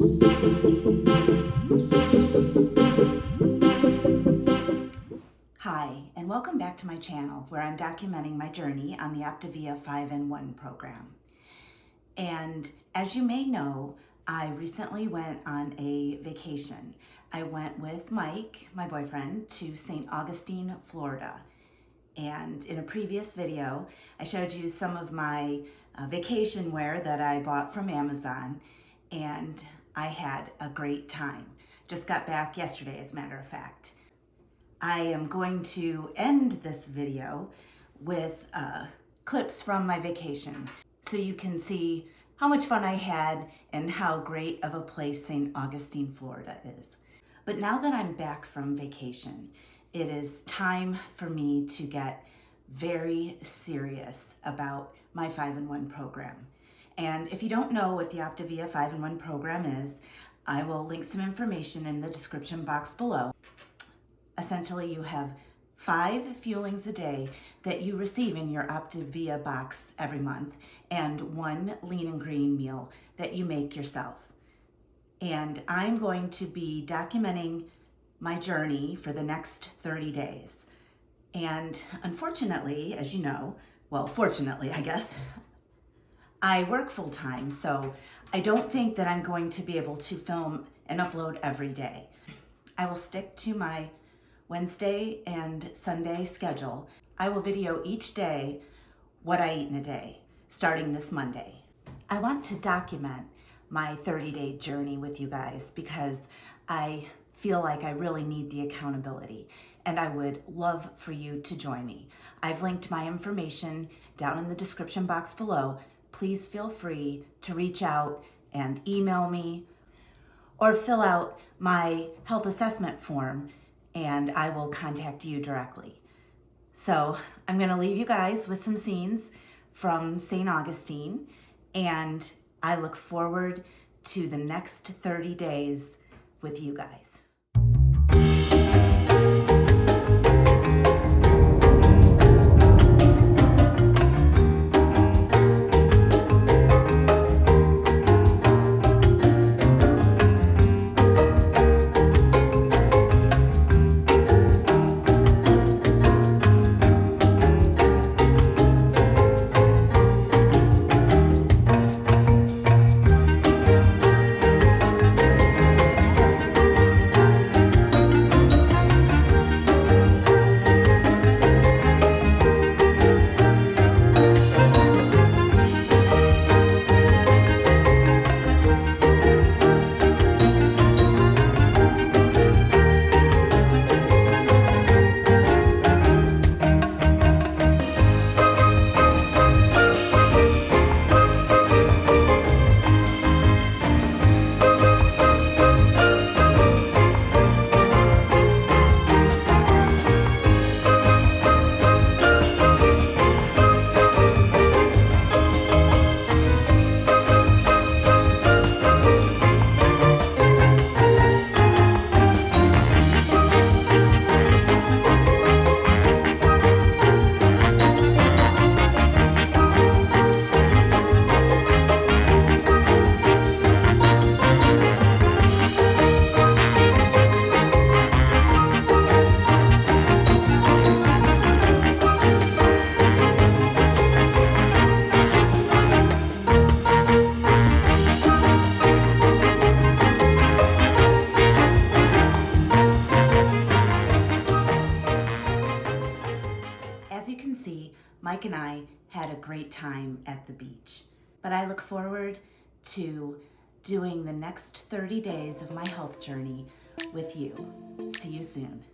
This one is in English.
Hi, and welcome back to my channel where I'm documenting my journey on the Optavia 5-in-1 program. And as you may know, I recently went on a vacation. I went with Mike, my boyfriend, to St. Augustine, Florida. And in a previous video, I showed you some of my vacation wear that I bought from Amazon, and I had a great time. Just got back yesterday, as a matter of fact. I am going to end this video with clips from my vacation so you can see how much fun I had and how great of a place St. Augustine, Florida is. But now that I'm back from vacation, it is time for me to get very serious about my 5-in-1 program. And if you don't know what the Optavia 5-in-1 program is, I will link some information in the description box below. Essentially, you have 5 fuelings a day that you receive in your Optavia box every month, and 1 lean and green meal that you make yourself. And I'm going to be documenting my journey for the next 30 days. And unfortunately, as you know, well, fortunately, I guess, I work full-time, so I don't think that I'm going to be able to film and upload every day. I will stick to my Wednesday and Sunday schedule. I will video each day what I eat in a day, starting this Monday. I want to document my 30-day journey with you guys because I feel like I really need the accountability, and I would love for you to join me. I've linked my information down in the description box below. Please feel free to reach out and email me or fill out my health assessment form, and I will contact you directly. So I'm going to leave you guys with some scenes from St. Augustine, and I look forward to the next 30 days with you guys. As you can see, Mike and I had a great time at the beach, but I look forward to doing the next 30 days of my health journey with you. See you soon.